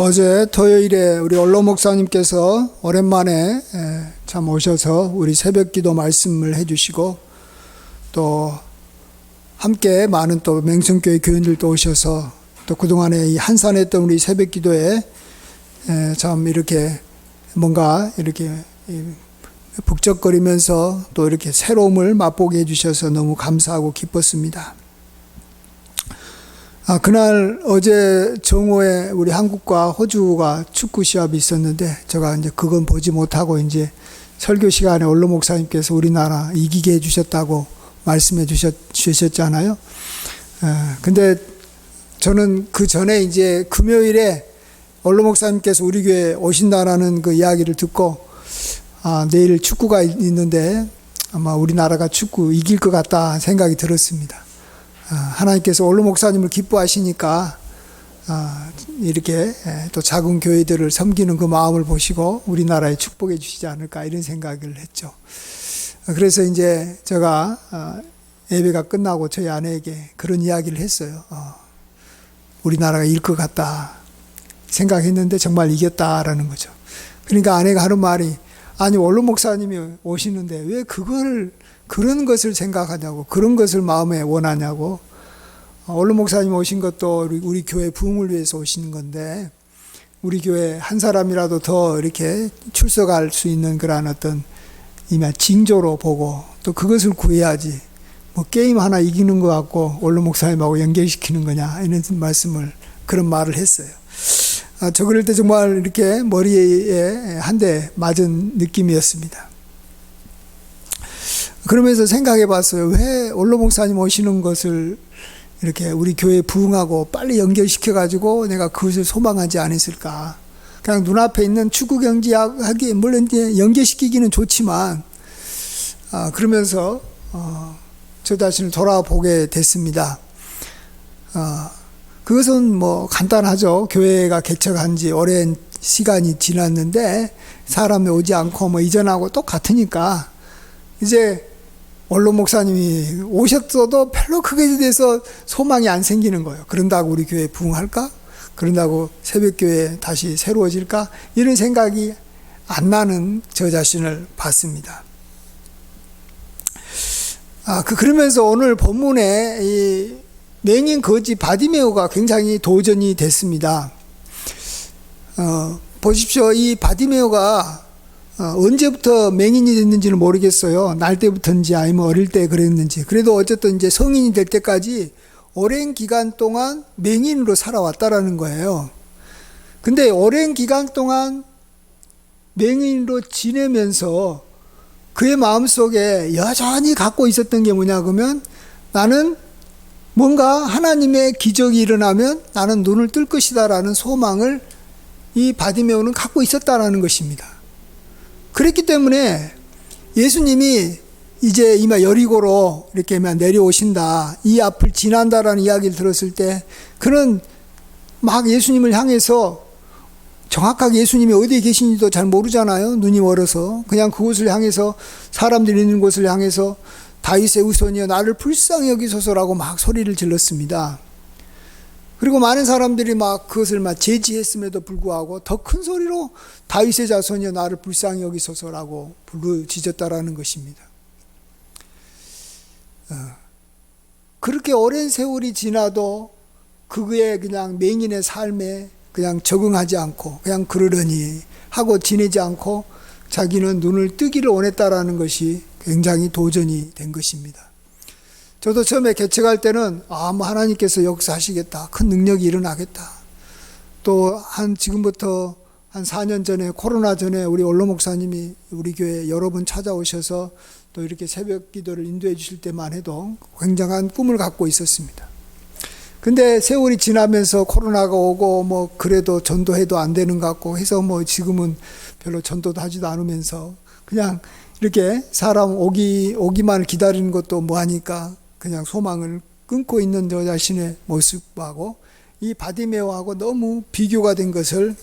어제 토요일에 우리 원로 목사님께서 오랜만에 참 오셔서 우리 새벽 기도 말씀을 해주시고 또 함께 많은 또 맹성교회 교인들도 오셔서 또 그동안에 이 한산했던 우리 새벽 기도에 참 이렇게 뭔가 이렇게 북적거리면서 또 이렇게 새로움을 맛보게 해주셔서 너무 감사하고 기뻤습니다. 그날 어제 정오에 우리 한국과 호주가 축구 시합이 있었는데 제가 이제 그건 보지 못하고 이제 설교 시간에 원로 목사님께서 우리나라 이기게 해주셨다고 말씀해 주셨잖아요. 근데 저는 그 전에 이제 금요일에 원로 목사님께서 우리 교회에 오신다라는 그 이야기를 듣고 내일 축구가 있는데 아마 우리나라가 축구 이길 것 같다 생각이 들었습니다. 하나님께서 원로 목사님을 기뻐하시니까 이렇게 또 작은 교회들을 섬기는 그 마음을 보시고 우리나라에 축복해 주시지 않을까 이런 생각을 했죠. 그래서 이제 제가 예배가 끝나고 저희 아내에게 그런 이야기를 했어요. 우리나라가 이길 것 같다 생각했는데 정말 이겼다라는 거죠. 그러니까 아내가 하는 말이 아니 원로 목사님이 오시는데 왜 그런 것을 생각하냐고 그런 것을 마음에 원하냐고. 원로 목사님 오신 것도 우리 교회 부흥을 위해서 오시는 건데 우리 교회 한 사람이라도 더 이렇게 출석할 수 있는 그런 어떤 이미 징조로 보고 또 그것을 구해야지 뭐 게임 하나 이기는 것 같고 원로 목사님하고 연결시키는 거냐 이런 그런 말을 했어요. 저 그럴 때 정말 이렇게 머리에 한 대 맞은 느낌이었습니다. 그러면서 생각해 봤어요. 왜 원로 목사님 오시는 것을 이렇게 우리 교회에 부흥하고 빨리 연결시켜 가지고 내가 그것을 소망하지 않았을까. 그냥 눈앞에 있는 축구 경기하기 물론 이제 연결시키기는 좋지만 그러면서 저 자신을 돌아보게 됐습니다. 그것은 뭐 간단하죠. 교회가 개척한 지 오랜 시간이 지났는데 사람이 오지 않고 뭐 이전하고 똑같으니까 이제 원로 목사님이 오셨어도 별로 크게 대해서 소망이 안 생기는 거예요. 그런다고 우리 교회 부흥할까? 그런다고 새벽교회 다시 새로워질까? 이런 생각이 안 나는 저 자신을 봤습니다. 그러면서 오늘 본문에 이 맹인 거지 바디메오가 굉장히 도전이 됐습니다. 보십시오. 이 바디메오가 언제부터 맹인이 됐는지는 모르겠어요. 날 때부터인지 아니면 어릴 때 그랬는지. 그래도 어쨌든 이제 성인이 될 때까지 오랜 기간 동안 맹인으로 살아왔다라는 거예요. 근데 오랜 기간 동안 맹인으로 지내면서 그의 마음속에 여전히 갖고 있었던 게 뭐냐 그러면 나는 뭔가 하나님의 기적이 일어나면 나는 눈을 뜰 것이다라는 소망을 이 바디메오는 갖고 있었다라는 것입니다. 그랬기 때문에 예수님이 이제 이마 여리고로 이렇게 내려오신다, 이 앞을 지난다라는 이야기를 들었을 때 그는 막 예수님을 향해서 정확하게 예수님이 어디에 계신지도 잘 모르잖아요. 눈이 멀어서. 그냥 그곳을 향해서 사람들이 있는 곳을 향해서 다윗의 후손이여 나를 불쌍히 여기소서라고 막 소리를 질렀습니다. 그리고 많은 사람들이 막 그것을 막 제지했음에도 불구하고 더 큰 소리로 다윗의 자손이여 나를 불쌍히 여기소서라고 부르짖었다라는 것입니다. 그렇게 오랜 세월이 지나도 그의 그냥 맹인의 삶에 그냥 적응하지 않고 그냥 그러려니 하고 지내지 않고 자기는 눈을 뜨기를 원했다라는 것이 굉장히 도전이 된 것입니다. 저도 처음에 개척할 때는 뭐 하나님께서 역사하시겠다. 큰 능력이 일어나겠다. 또 지금부터 한 4년 전에 코로나 전에 우리 원로 목사님이 우리 교회에 여러 번 찾아오셔서 또 이렇게 새벽 기도를 인도해 주실 때만 해도 굉장한 꿈을 갖고 있었습니다. 근데 세월이 지나면서 코로나가 오고 뭐 그래도 전도해도 안 되는 것 같고 해서 뭐 지금은 별로 전도도 하지도 않으면서 그냥 이렇게 사람 오기만 기다리는 것도 뭐하니까 그냥 소망을 끊고 있는 저 자신의 모습하고 이 바디메오하고 너무 비교가 된 것을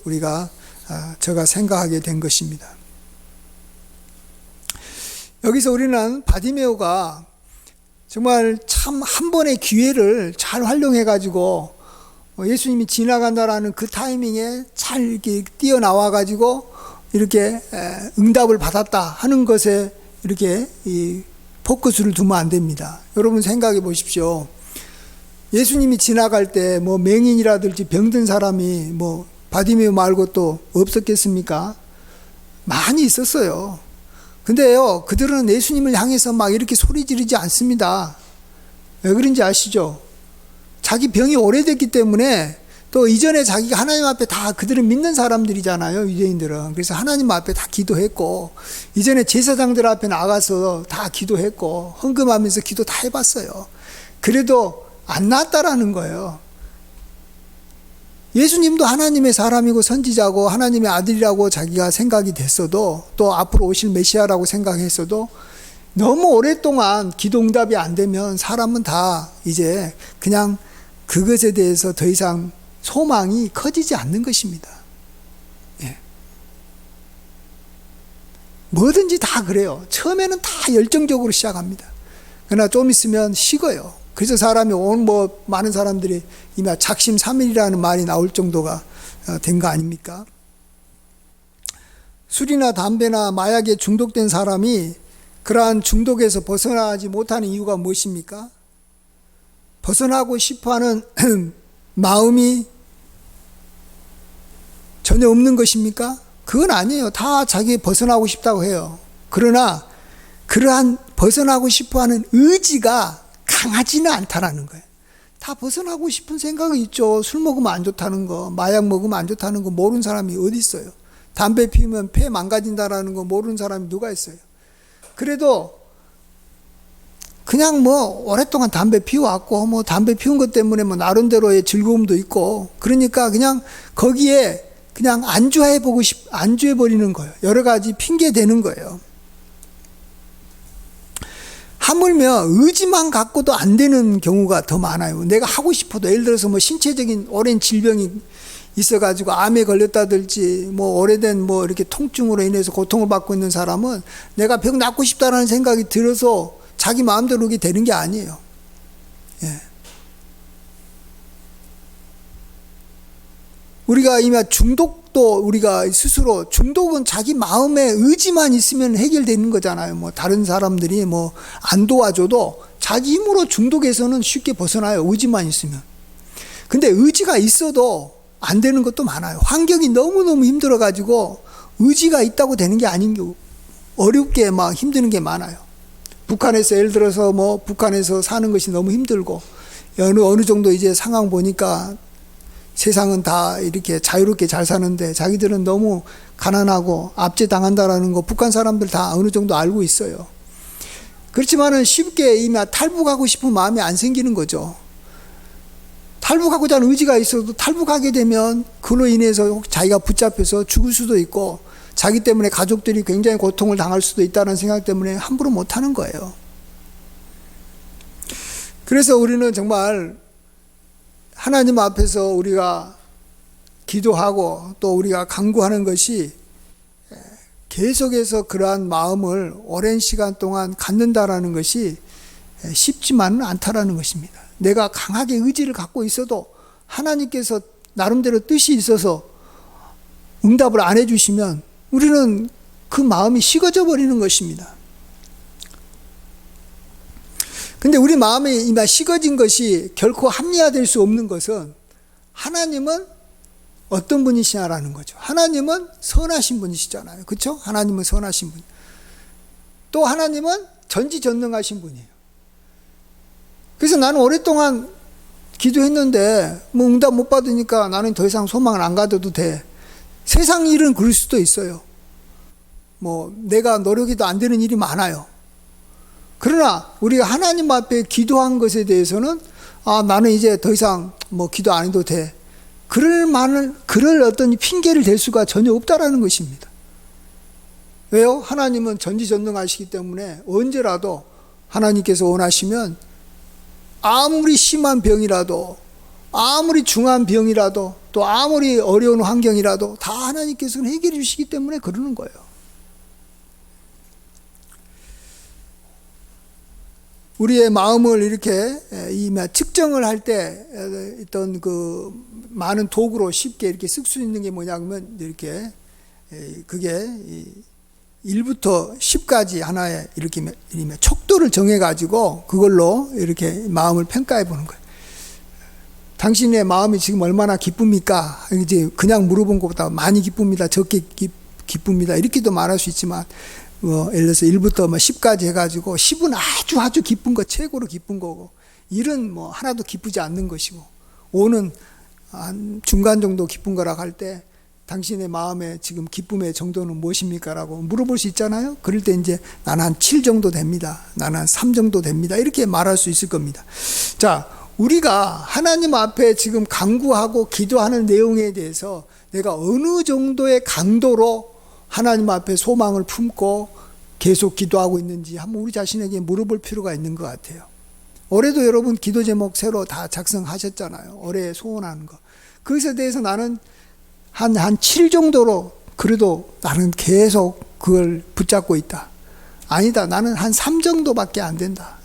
제가 생각하게 된 것입니다. 여기서 우리는 바디메오가 정말 참 한 번의 기회를 잘 활용해 가지고 예수님이 지나간다라는 그 타이밍에 잘 이렇게 뛰어나와 가지고 이렇게 응답을 받았다 하는 것에 이렇게 이 포커스를 두면 안 됩니다. 여러분 생각해 보십시오. 예수님이 지나갈 때 뭐 맹인이라든지 병든 사람이 뭐 바디메오 말고 또 없었겠습니까? 많이 있었어요. 근데요, 그들은 예수님을 향해서 막 이렇게 소리 지르지 않습니다. 왜 그런지 아시죠? 자기 병이 오래됐기 때문에, 또 이전에 자기가 하나님 앞에 다, 그들은 믿는 사람들이잖아요, 유대인들은. 그래서 하나님 앞에 다 기도했고, 이전에 제사장들 앞에 나가서 다 기도했고, 헌금하면서 기도 다 해봤어요. 그래도 안 낫다라는 거예요. 예수님도 하나님의 사람이고 선지자고 하나님의 아들이라고 자기가 생각이 됐어도, 또 앞으로 오실 메시아라고 생각했어도, 너무 오랫동안 기도 응답이 안 되면 사람은 다 이제 그냥 그것에 대해서 더 이상 소망이 커지지 않는 것입니다. 예. 뭐든지 다 그래요. 처음에는 다 열정적으로 시작합니다. 그러나 좀 있으면 식어요. 그래서 사람이 오늘 뭐 많은 사람들이 이미 작심삼일이라는 말이 나올 정도가 된 거 아닙니까? 술이나 담배나 마약에 중독된 사람이 그러한 중독에서 벗어나지 못하는 이유가 무엇입니까? 벗어나고 싶어하는 마음이 전혀 없는 것입니까? 그건 아니에요. 다 자기 벗어나고 싶다고 해요. 그러나 그러한 벗어나고 싶어하는 의지가 강하지는 않다라는 거예요. 다 벗어나고 싶은 생각이 있죠. 술 먹으면 안 좋다는 거, 마약 먹으면 안 좋다는 거 모르는 사람이 어디 있어요? 담배 피우면 폐 망가진다라는 거 모르는 사람이 누가 있어요? 그래도 그냥 뭐 오랫동안 담배 피워왔고, 뭐 담배 피운 것 때문에 뭐 나름대로의 즐거움도 있고, 그러니까 그냥 거기에 그냥 안주해버리는 거예요. 여러 가지 핑계 대는 거예요. 하물며 의지만 갖고도 안 되는 경우가 더 많아요. 내가 하고 싶어도, 예를 들어서 뭐 신체적인 오랜 질병이 있어가지고 암에 걸렸다든지 뭐 오래된 뭐 이렇게 통증으로 인해서 고통을 받고 있는 사람은 내가 병 낫고 싶다라는 생각이 들어서 자기 마음대로 그렇게 되는 게 아니에요. 예. 우리가 이미 중독도 우리가 스스로, 중독은 자기 마음의 의지만 있으면 해결되는 거잖아요. 뭐 다른 사람들이 뭐 안 도와줘도 자기 힘으로 중독에서는 쉽게 벗어나요. 의지만 있으면. 근데 의지가 있어도 안 되는 것도 많아요. 환경이 너무너무 힘들어가지고 의지가 있다고 되는 게 아닌 게, 어렵게 막 힘드는 게 많아요. 북한에서 예를 들어서 뭐 북한에서 사는 것이 너무 힘들고, 어느 정도 이제 상황 보니까 세상은 다 이렇게 자유롭게 잘 사는데 자기들은 너무 가난하고 압제당한다라는 거 북한 사람들 다 어느 정도 알고 있어요. 그렇지만은 쉽게 이미 탈북하고 싶은 마음이 안 생기는 거죠. 탈북하고자 하는 의지가 있어도 탈북하게 되면 그로 인해서 자기가 붙잡혀서 죽을 수도 있고, 자기 때문에 가족들이 굉장히 고통을 당할 수도 있다는 생각 때문에 함부로 못하는 거예요. 그래서 우리는 정말 하나님 앞에서 우리가 기도하고 또 우리가 간구하는 것이 계속해서 그러한 마음을 오랜 시간 동안 갖는다라는 것이 쉽지만은 않다라는 것입니다. 내가 강하게 의지를 갖고 있어도 하나님께서 나름대로 뜻이 있어서 응답을 안 해주시면 우리는 그 마음이 식어져 버리는 것입니다. 근데 우리 마음이 이미 식어진 것이 결코 합리화될 수 없는 것은, 하나님은 어떤 분이시냐라는 거죠. 하나님은 선하신 분이시잖아요. 그렇죠? 하나님은 선하신 분. 또 하나님은 전지전능하신 분이에요. 그래서 나는 오랫동안 기도했는데 뭐 응답 못 받으니까 나는 더 이상 소망을 안 가져도 돼. 세상 일은 그럴 수도 있어요. 뭐 내가 노력해도 안 되는 일이 많아요. 그러나 우리가 하나님 앞에 기도한 것에 대해서는 나는 이제 더 이상 뭐 기도 안 해도 돼. 그럴 어떤 핑계를 댈 수가 전혀 없다라는 것입니다. 왜요? 하나님은 전지전능하시기 때문에 언제라도 하나님께서 원하시면 아무리 심한 병이라도, 아무리 중한 병이라도, 또 아무리 어려운 환경이라도 다 하나님께서는 해결해 주시기 때문에 그러는 거예요. 우리의 마음을 이렇게 측정을 할 때 어떤 그 많은 도구로 쉽게 이렇게 쓸 수 있는 게 뭐냐면 이렇게 그게 1부터 10까지 하나의 이렇게 척도를 정해 가지고 그걸로 이렇게 마음을 평가해 보는 거예요. 당신의 마음이 지금 얼마나 기쁩니까? 이제 그냥 물어본 것보다 많이 기쁩니다. 적게 기쁩니다. 이렇게도 말할 수 있지만 예를 들어서 1부터 10까지 해가지고 10은 아주 기쁜 거, 최고로 기쁜 거고 1은 하나도 기쁘지 않는 것이고 5는 한 중간 정도 기쁜 거라고 할 때 당신의 마음에 지금 기쁨의 정도는 무엇입니까? 라고 물어볼 수 있잖아요. 그럴 때 이제 나는 한 7 정도 됩니다. 나는 한 3 정도 됩니다. 이렇게 말할 수 있을 겁니다. 자, 우리가 하나님 앞에 지금 간구하고 기도하는 내용에 대해서 내가 어느 정도의 강도로 하나님 앞에 소망을 품고 계속 기도하고 있는지 한번 우리 자신에게 물어볼 필요가 있는 것 같아요. 올해도 여러분 기도 제목 새로 다 작성하셨잖아요. 올해 소원하는 거. 그것에 대해서 나는 한 7 정도로 그래도 나는 계속 그걸 붙잡고 있다. 아니다. 나는 한 3 정도밖에 안 된다.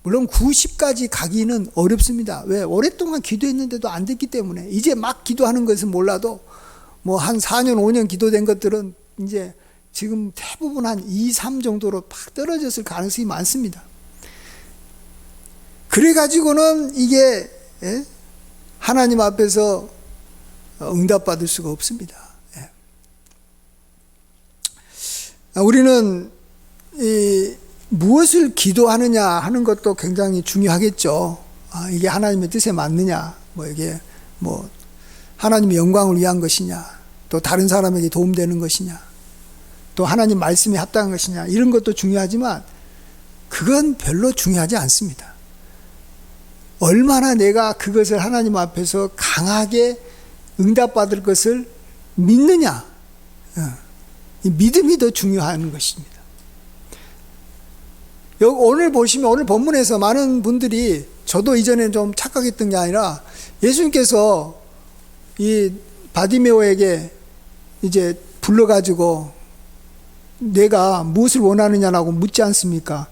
물론 90까지 가기는 어렵습니다. 왜? 오랫동안 기도했는데도 안 됐기 때문에 이제 막 기도하는 것은 몰라도 한 4년, 5년 기도된 것들은 이제 지금 대부분 한 2, 3 정도로 팍 떨어졌을 가능성이 많습니다. 그래가지고는 이게 하나님 앞에서 응답받을 수가 없습니다. 우리는 무엇을 기도하느냐 하는 것도 굉장히 중요하겠죠. 이게 하나님의 뜻에 맞느냐, 이게 하나님의 영광을 위한 것이냐, 또 다른 사람에게 도움되는 것이냐, 또 하나님 말씀에 합당한 것이냐, 이런 것도 중요하지만 그건 별로 중요하지 않습니다. 얼마나 내가 그것을 하나님 앞에서 강하게 응답받을 것을 믿느냐, 이 믿음이 더 중요한 것입니다. 오늘 보시면 오늘 본문에서 많은 분들이 저도 이전에 좀 착각했던 게 아니라 예수님께서 이 바디메오에게 이제 불러가지고 내가 무엇을 원하느냐라고 묻지 않습니까?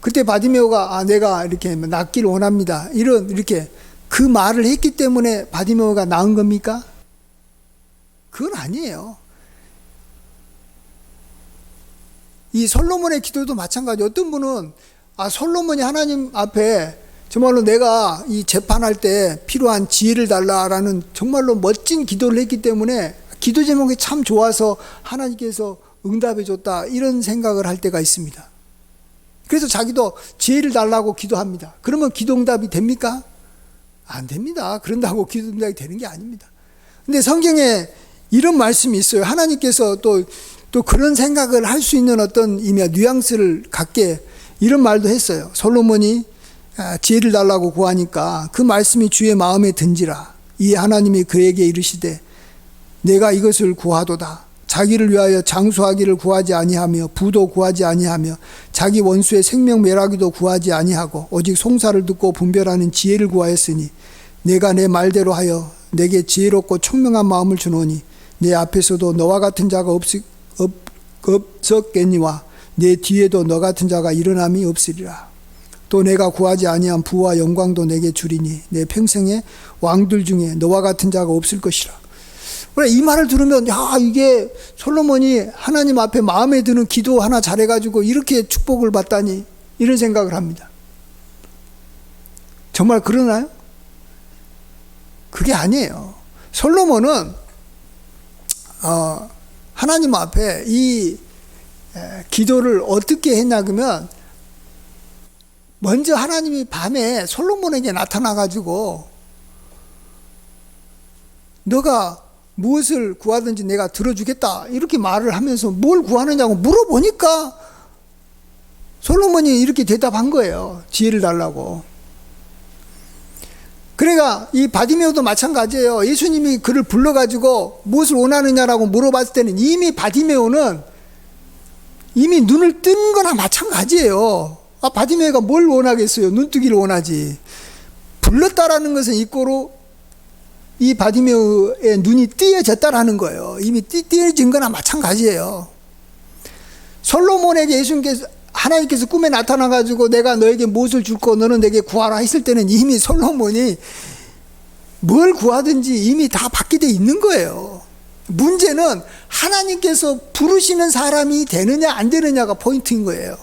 그때 바디메오가 내가 이렇게 낫기를 원합니다. 이렇게 그 말을 했기 때문에 바디메오가 나은 겁니까? 그건 아니에요. 이 솔로몬의 기도도 마찬가지. 어떤 분은 솔로몬이 하나님 앞에 정말로 내가 이 재판할 때 필요한 지혜를 달라라는 정말로 멋진 기도를 했기 때문에 기도 제목이 참 좋아서 하나님께서 응답해 줬다, 이런 생각을 할 때가 있습니다. 그래서 자기도 지혜를 달라고 기도합니다. 그러면 기도 응답이 됩니까? 안 됩니다. 그런다고 기도 응답이 되는 게 아닙니다. 근데 성경에 이런 말씀이 있어요. 하나님께서 또 그런 생각을 할 수 있는 어떤 뉘앙스를 갖게 이런 말도 했어요. 솔로몬이 지혜를 달라고 구하니까 그 말씀이 주의 마음에 든지라. 이 하나님이 그에게 이르시되 내가 이것을 구하도다. 자기를 위하여 장수하기를 구하지 아니하며 부도 구하지 아니하며 자기 원수의 생명 멸하기도 구하지 아니하고 오직 송사를 듣고 분별하는 지혜를 구하였으니 내가 내 말대로 하여 내게 지혜롭고 총명한 마음을 주노니 내 앞에서도 너와 같은 자가 없었겠니와 내 뒤에도 너 같은 자가 일어남이 없으리라. 또 내가 구하지 아니한 부와 영광도 내게 주리니 내 평생에 왕들 중에 너와 같은 자가 없을 것이라. 이 말을 들으면 이게 솔로몬이 하나님 앞에 마음에 드는 기도 하나 잘해가지고 이렇게 축복을 받다니, 이런 생각을 합니다. 정말 그러나요? 그게 아니에요. 솔로몬은 하나님 앞에 이 기도를 어떻게 했냐 그러면 먼저 하나님이 밤에 솔로몬에게 나타나가지고 너가 무엇을 구하든지 내가 들어주겠다, 이렇게 말을 하면서 뭘 구하느냐고 물어보니까 솔로몬이 이렇게 대답한 거예요. 지혜를 달라고. 그러니까 이 바디메오도 마찬가지예요. 예수님이 그를 불러가지고 무엇을 원하느냐라고 물어봤을 때는 이미 바디메오는 이미 눈을 뜬 거나 마찬가지예요. 바디메오가 뭘 원하겠어요? 눈뜨기를 원하지. 불렀다라는 것은 이꼬로 이 바디메오의 눈이 띄어졌다라는 거예요. 이미 띄어진 거나 마찬가지예요. 솔로몬에게 예수님께서 하나님께서 꿈에 나타나가지고 내가 너에게 무엇을 줄고 너는 내게 구하라 했을 때는 이미 솔로몬이 뭘 구하든지 이미 다 받게 돼 있는 거예요. 문제는 하나님께서 부르시는 사람이 되느냐 안 되느냐가 포인트인 거예요.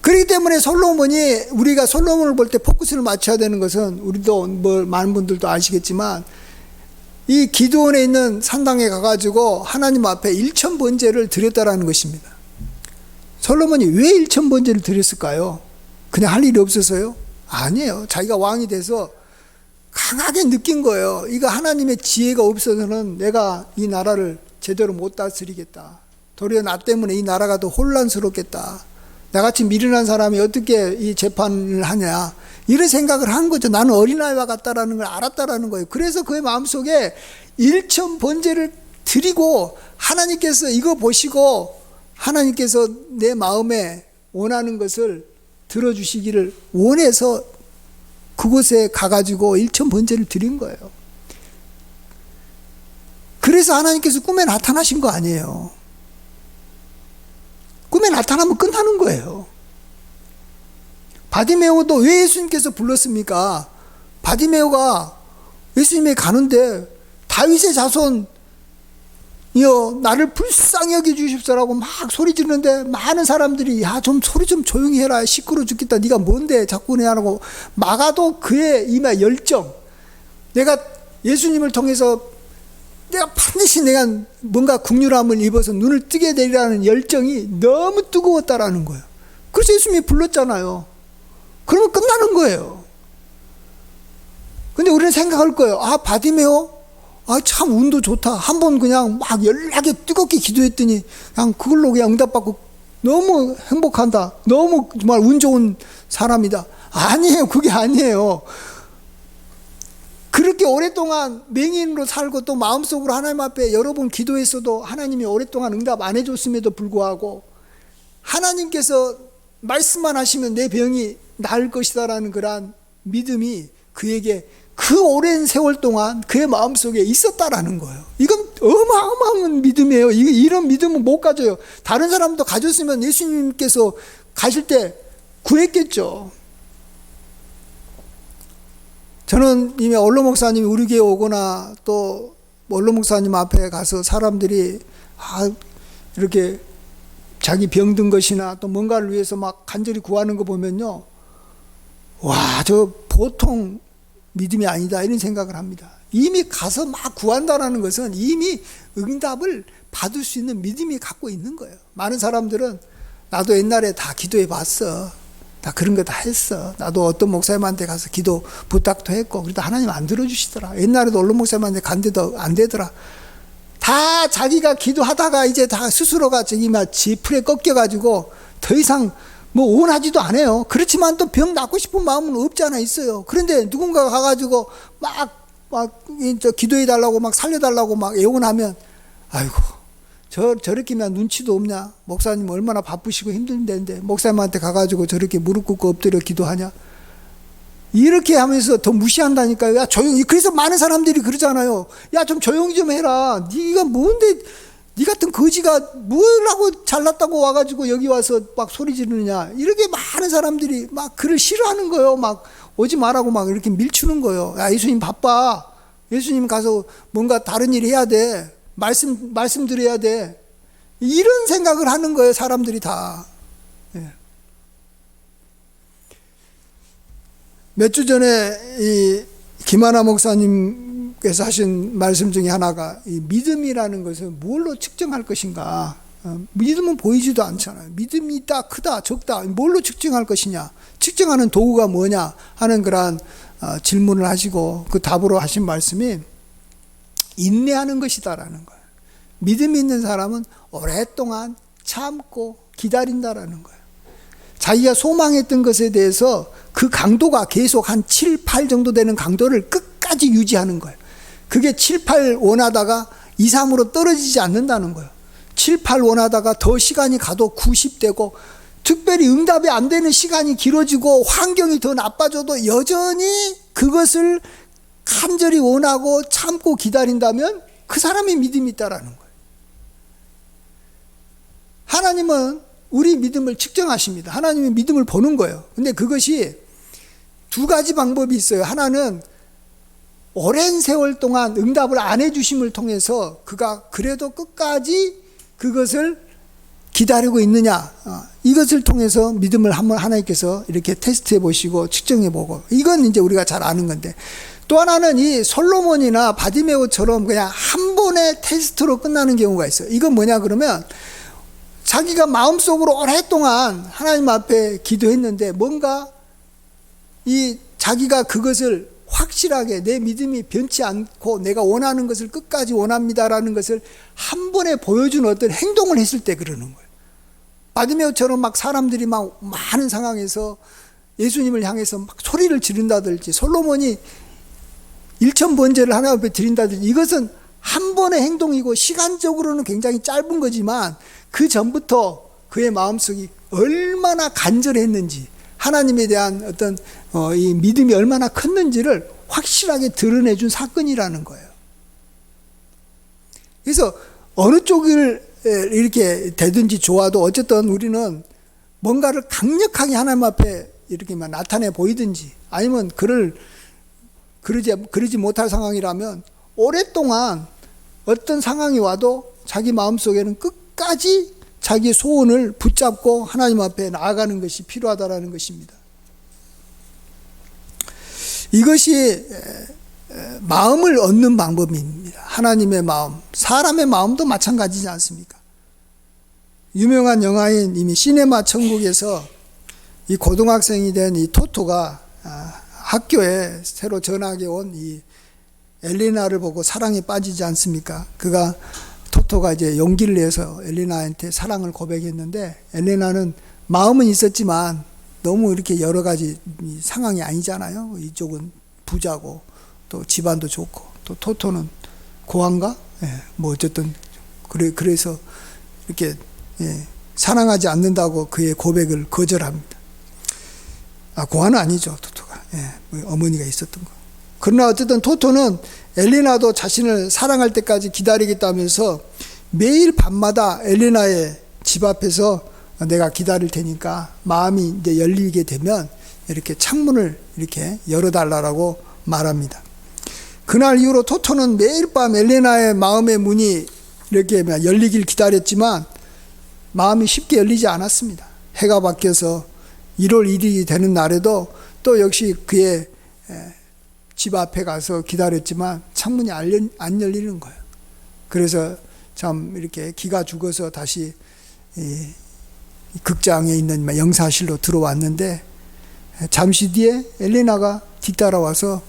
그렇기 때문에 솔로몬이, 우리가 솔로몬을 볼 때 포커스를 맞춰야 되는 것은, 우리도 많은 분들도 아시겠지만 이 기드온에 있는 산당에 가가지고 하나님 앞에 1,000번제를 드렸다라는 것입니다. 솔로몬이 왜 1,000번제를 드렸을까요? 그냥 할 일이 없어서요? 아니에요. 자기가 왕이 돼서 강하게 느낀 거예요. 이거 하나님의 지혜가 없어서는 내가 이 나라를 제대로 못 다스리겠다. 도리어 나 때문에 이 나라가 더 혼란스럽겠다. 나같이 미련한 사람이 어떻게 이 재판을 하냐, 이런 생각을 한 거죠. 나는 어린아이와 같다라는 걸 알았다라는 거예요. 그래서 그의 마음속에 1,000번제를 드리고, 하나님께서 이거 보시고 하나님께서 내 마음에 원하는 것을 들어주시기를 원해서 그곳에 가가지고 1,000번제를 드린 거예요. 그래서 하나님께서 꿈에 나타나신 거 아니에요. 꿈에 나타나면 끝나는 거예요. 바디메오도 왜 예수님께서 불렀습니까? 바디메오가 예수님이 가는데 다윗의 자손이여 나를 불쌍히 여겨 주십사라고 막 소리 지르는데, 많은 사람들이 야 좀 소리 좀 조용히 해라, 시끄러워 죽겠다, 네가 뭔데 자꾸 내하라고 막아도 그의 이마 열정, 내가 예수님을 통해서 내가 반드시 내가 뭔가 긍휼함을 입어서 눈을 뜨게 되리라는 열정이 너무 뜨거웠다라는 거예요. 그래서 예수님이 불렀잖아요. 그러면 끝나는 거예요. 근데 우리는 생각할 거예요. 아, 바디메오? 아, 참 운도 좋다. 한번 그냥 막 연락에 뜨겁게 기도했더니 그냥 그걸로 그냥 응답받고 너무 행복한다. 너무 정말 운 좋은 사람이다. 아니에요. 그게 아니에요. 그렇게 오랫동안 맹인으로 살고 또 마음속으로 하나님 앞에 여러 번 기도했어도 하나님이 오랫동안 응답 안 해줬음에도 불구하고 하나님께서 말씀만 하시면 내 병이 나을 것이다라는 그러한 믿음이 그에게 그 오랜 세월 동안 그의 마음속에 있었다라는 거예요. 이건 어마어마한 믿음이에요. 이런 믿음은 못 가져요. 다른 사람도 가졌으면 예수님께서 가실 때 구했겠죠. 저는 이미 원로 목사님이 우리 교회 오거나 또 원로 목사님 앞에 가서 사람들이 이렇게 자기 병든 것이나 또 뭔가를 위해서 막 간절히 구하는 거 보면요, 와, 저 보통 믿음이 아니다 이런 생각을 합니다. 이미 가서 막 구한다는 것은 이미 응답을 받을 수 있는 믿음이 갖고 있는 거예요. 많은 사람들은 나도 옛날에 다 기도해 봤어, 다 그런 거 다 했어, 나도 어떤 목사님한테 가서 기도 부탁도 했고 그래도 하나님 안 들어주시더라, 옛날에도 언론 목사님한테 간데도 안 되더라. 다 자기가 기도하다가 이제 다 스스로가 저기 막 지풀에 꺾여가지고 더 이상 뭐 원하지도 않아요. 그렇지만 또 병 낫고 싶은 마음은 없지 않아 있어요. 그런데 누군가가 가가지고 막 기도해 달라고 막 살려달라고 막 애원하면, 아이고 저렇게면 눈치도 없냐, 목사님 얼마나 바쁘시고 힘든데 목사님한테 가가지고 저렇게 무릎 꿇고 엎드려 기도하냐, 이렇게 하면서 더 무시한다니까요. 야 조용히. 그래서 많은 사람들이 그러잖아요. 야 좀 조용히 좀 해라. 네가 뭔데 네 같은 거지가 뭐라고 잘났다고 와가지고 여기 와서 막 소리 지르느냐, 이렇게 많은 사람들이 막 그를 싫어하는 거예요. 막 오지 말라고 막 이렇게 밀치는 거예요. 야 예수님 바빠, 예수님 가서 뭔가 다른 일 해야 돼, 말씀 드려야 돼, 이런 생각을 하는 거예요 사람들이 다. 몇 주 전에 이 김하나 목사님께서 하신 말씀 중에 하나가, 이 믿음이라는 것은 뭘로 측정할 것인가. 믿음은 보이지도 않잖아요. 믿음이 있다, 크다, 적다, 뭘로 측정할 것이냐, 측정하는 도구가 뭐냐 하는 그러한 질문을 하시고 그 답으로 하신 말씀이 인내하는 것이다라는 거예요. 믿음이 있는 사람은 오랫동안 참고 기다린다라는 거예요. 자기가 소망했던 것에 대해서 그 강도가 계속 한 7, 8 정도 되는 강도를 끝까지 유지하는 거예요. 그게 7, 8 원하다가 2, 3으로 떨어지지 않는다는 거예요. 7, 8 원하다가 더 시간이 가도 90 되고, 특별히 응답이 안 되는 시간이 길어지고 환경이 더 나빠져도 여전히 그것을 간절히 원하고 참고 기다린다면 그 사람이 믿음이 있다라는 거예요. 하나님은 우리 믿음을 측정하십니다. 하나님의 믿음을 보는 거예요. 근데 그것이 두 가지 방법이 있어요. 하나는 오랜 세월 동안 응답을 안 해주심을 통해서 그가 그래도 끝까지 그것을 기다리고 있느냐, 이것을 통해서 믿음을 한번 하나님께서 이렇게 테스트해 보시고 측정해 보고, 이건 이제 우리가 잘 아는 건데, 또 하나는 이 솔로몬이나 바디메오처럼 그냥 한 번의 테스트로 끝나는 경우가 있어요. 이건 뭐냐 그러면 자기가 마음속으로 오랫동안 하나님 앞에 기도했는데 뭔가 이 자기가 그것을 확실하게 내 믿음이 변치 않고 내가 원하는 것을 끝까지 원합니다라는 것을 한 번에 보여준 어떤 행동을 했을 때 그러는 거예요. 바디메오처럼 막 사람들이 막 많은 상황에서 예수님을 향해서 막 소리를 지른다든지, 솔로몬이 1000번제를 하나님 앞에 드린다든지, 이것은 한 번의 행동이고 시간적으로는 굉장히 짧은 거지만 그 전부터 그의 마음속이 얼마나 간절했는지, 하나님에 대한 어떤 이 믿음이 얼마나 컸는지를 확실하게 드러내준 사건이라는 거예요. 그래서 어느 쪽을 이렇게 되든지 좋아도 어쨌든 우리는 뭔가를 강력하게 하나님 앞에 이렇게 나타내 보이든지, 아니면 그러지 못할 상황이라면 오랫동안 어떤 상황이 와도 자기 마음속에는 끝까지 자기의 소원을 붙잡고 하나님 앞에 나아가는 것이 필요하다는 것입니다. 이것이 마음을 얻는 방법입니다. 하나님의 마음, 사람의 마음도 마찬가지지 않습니까? 유명한 영화인 이미 시네마 천국에서 이 고등학생이 된 이 토토가 학교에 새로 전학에 온 이 엘리나를 보고 사랑에 빠지지 않습니까? 토토가 이제 용기를 내서 엘리나한테 사랑을 고백했는데, 엘리나는 마음은 있었지만 너무 이렇게 여러 가지 상황이 아니잖아요. 이쪽은 부자고 또 집안도 좋고 또 토토는 고아인가? 뭐 어쨌든 그래서 이렇게 사랑하지 않는다고 그의 고백을 거절합니다. 고아는 아니죠, 토토가. 어머니가 있었던 거. 그러나 어쨌든 토토는 엘리나도 자신을 사랑할 때까지 기다리겠다면서 매일 밤마다 엘리나의 집 앞에서 내가 기다릴 테니까 마음이 이제 열리게 되면 이렇게 창문을 이렇게 열어달라고 말합니다. 그날 이후로 토토는 매일 밤 엘리나의 마음의 문이 이렇게 열리길 기다렸지만 마음이 쉽게 열리지 않았습니다. 해가 바뀌어서 1월 1일이 되는 날에도 또 역시 그의 집 앞에 가서 기다렸지만 창문이 안 열리는 거예요. 그래서 참 이렇게 기가 죽어서 다시 극장에 있는 영사실로 들어왔는데, 잠시 뒤에 엘레나가 뒤따라와서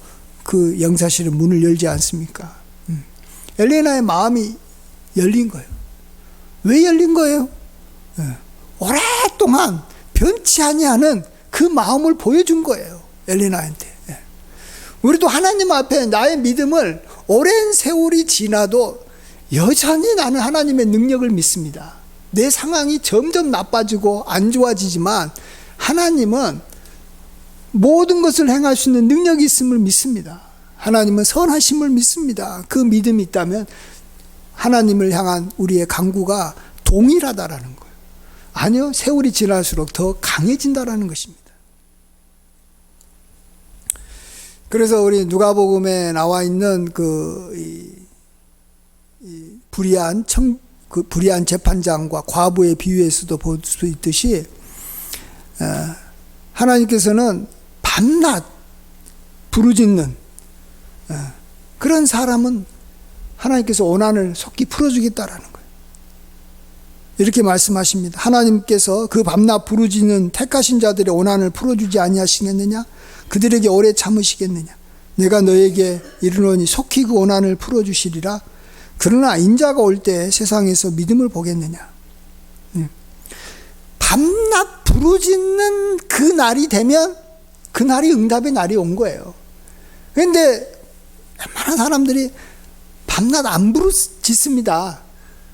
그 영사실의 문을 열지 않습니까? 엘레나의 마음이 열린 거예요. 왜 열린 거예요? 오랫동안 변치 아니하는 그 마음을 보여준 거예요, 엘레나한테. 우리도 하나님 앞에 나의 믿음을 오랜 세월이 지나도 여전히 나는 하나님의 능력을 믿습니다. 내 상황이 점점 나빠지고 안 좋아지지만 하나님은 모든 것을 행할 수 있는 능력이 있음을 믿습니다. 하나님은 선하심을 믿습니다. 그 믿음이 있다면 하나님을 향한 우리의 간구가 동일하다라는 거예요. 아니요, 세월이 지날수록 더 강해진다라는 것입니다. 그래서 우리 누가복음에 나와 있는 불의한 재판장과 과부의 비유에서도 볼 수 있듯이, 하나님께서는 밤낮 부르짖는 그런 사람은 하나님께서 원한을 속히 풀어주겠다라는 거예요. 이렇게 말씀하십니다. 하나님께서 그 밤낮 부르짖는 택하신 자들의 원한을 풀어주지 아니하시겠느냐? 그들에게 오래 참으시겠느냐? 내가 너에게 이르노니 속히 그 원한을 풀어주시리라. 그러나 인자가 올 때 세상에서 믿음을 보겠느냐? 밤낮 부르짖는 그 날이 되면 그 날이 응답의 날이 온 거예요. 그런데 웬만한 사람들이 밤낮 안 부르짖습니다.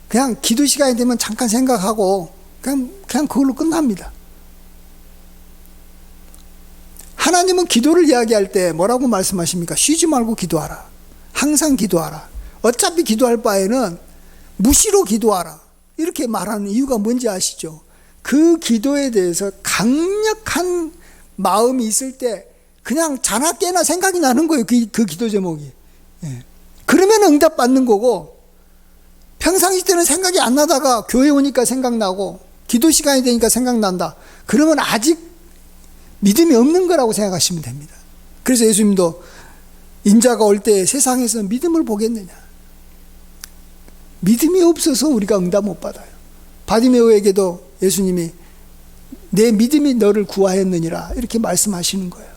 그냥 기도 시간이 되면 잠깐 생각하고 그냥 그걸로 끝납니다. 하나님은 기도를 이야기할 때 뭐라고 말씀하십니까? 쉬지 말고 기도하라. 항상 기도하라. 어차피 기도할 바에는 무시로 기도하라. 이렇게 말하는 이유가 뭔지 아시죠? 그 기도에 대해서 강력한 마음이 있을 때 그냥 자나 깨나 생각이 나는 거예요. 그 기도 제목이. 예. 그러면 응답받는 거고, 평상시 때는 생각이 안 나다가 교회 오니까 생각나고 기도 시간이 되니까 생각난다. 그러면 아직 믿음이 없는 거라고 생각하시면 됩니다. 그래서 예수님도 인자가 올 때 세상에서 믿음을 보겠느냐. 믿음이 없어서 우리가 응답 못 받아요. 바디메오에게도 예수님이 내 믿음이 너를 구하였느니라 이렇게 말씀하시는 거예요.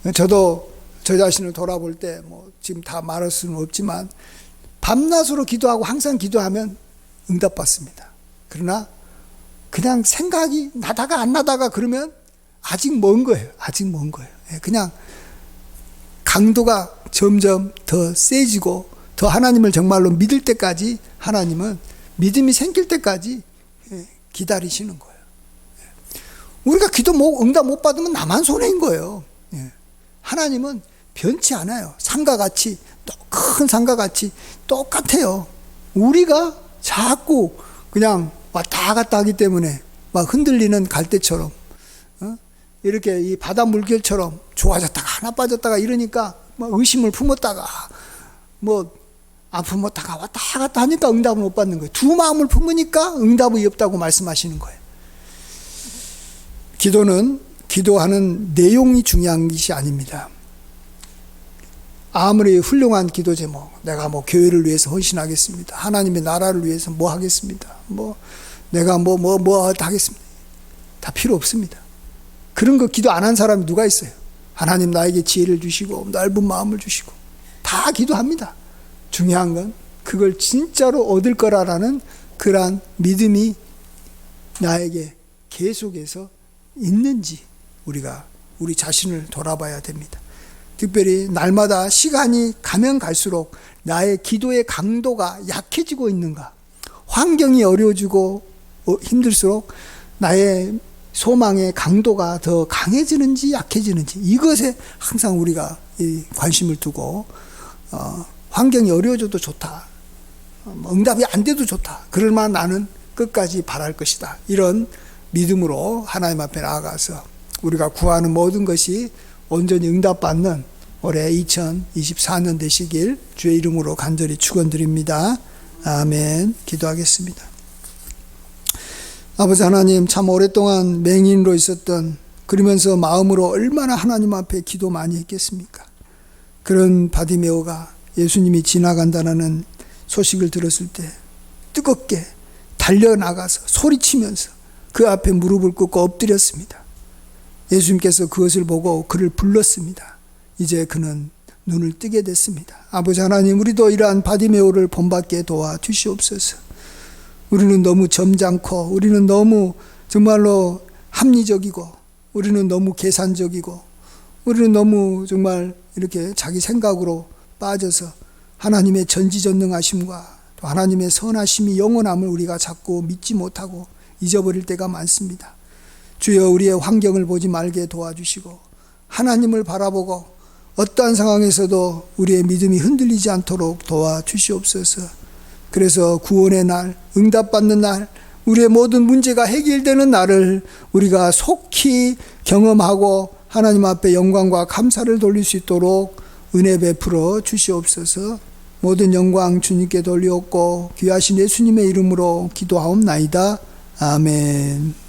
예. 저도 저 자신을 돌아볼 때 뭐 지금 다 말할 수는 없지만 밤낮으로 기도하고 항상 기도하면 응답받습니다. 그러나 그냥 생각이 나다가 안 나다가 그러면 아직 먼 거예요. 아직 먼 거예요. 예. 그냥 강도가 점점 더 세지고 더 하나님을 정말로 믿을 때까지 하나님은 믿음이 생길 때까지 기다리시는 거예요. 우리가 기도 응답 못 받으면 나만 손해인 거예요. 하나님은 변치 않아요. 산과 같이, 큰 산과 같이 똑같아요. 우리가 자꾸 그냥 왔다 갔다 하기 때문에 막 흔들리는 갈대처럼, 이렇게 이 바다 물결처럼 좋아졌다가 하나 빠졌다가 이러니까 막 의심을 품었다가 뭐 아픔었다가 왔다 갔다 하니까 응답을 못 받는 거예요. 두 마음을 품으니까 응답이 없다고 말씀하시는 거예요. 기도는 기도하는 내용이 중요한 것이 아닙니다. 아무리 훌륭한 기도 제목, 내가 뭐 교회를 위해서 헌신하겠습니다. 하나님의 나라를 위해서 뭐 하겠습니다. 뭐 내가 뭐 하겠습니다. 다 필요 없습니다. 그런 거 기도 안 한 사람이 누가 있어요? 하나님 나에게 지혜를 주시고 넓은 마음을 주시고 다 기도합니다. 중요한 건 그걸 진짜로 얻을 거라라는 그러한 믿음이 나에게 계속해서 있는지 우리가 우리 자신을 돌아봐야 됩니다. 특별히 날마다 시간이 가면 갈수록 나의 기도의 강도가 약해지고 있는가, 환경이 어려워지고 힘들수록 나의 소망의 강도가 더 강해지는지 약해지는지, 이것에 항상 우리가 관심을 두고 환경이 어려워져도 좋다, 응답이 안 돼도 좋다, 그럴만 나는 끝까지 바랄 것이다, 이런 믿음으로 하나님 앞에 나아가서 우리가 구하는 모든 것이 온전히 응답받는 올해 2024년 되시길 주의 이름으로 간절히 축원드립니다. 아멘. 기도하겠습니다. 아버지 하나님, 참 오랫동안 맹인으로 있었던, 그러면서 마음으로 얼마나 하나님 앞에 기도 많이 했겠습니까? 그런 바디메오가 예수님이 지나간다는 소식을 들었을 때 뜨겁게 달려나가서 소리치면서 그 앞에 무릎을 꿇고 엎드렸습니다. 예수님께서 그것을 보고 그를 불렀습니다. 이제 그는 눈을 뜨게 됐습니다. 아버지 하나님, 우리도 이러한 바디메오를 본받게 도와주시옵소서. 우리는 너무 점잖고, 우리는 너무 정말로 합리적이고, 우리는 너무 계산적이고, 우리는 너무 정말 이렇게 자기 생각으로 빠져서 하나님의 전지전능하심과 또 하나님의 선하심이 영원함을 우리가 자꾸 믿지 못하고 잊어버릴 때가 많습니다. 주여, 우리의 환경을 보지 말게 도와주시고 하나님을 바라보고 어떠한 상황에서도 우리의 믿음이 흔들리지 않도록 도와주시옵소서. 그래서 구원의 날, 응답받는 날, 우리의 모든 문제가 해결되는 날을 우리가 속히 경험하고 하나님 앞에 영광과 감사를 돌릴 수 있도록 은혜 베풀어 주시옵소서. 모든 영광 주님께 돌리옵고 귀하신 예수님의 이름으로 기도하옵나이다. 아멘.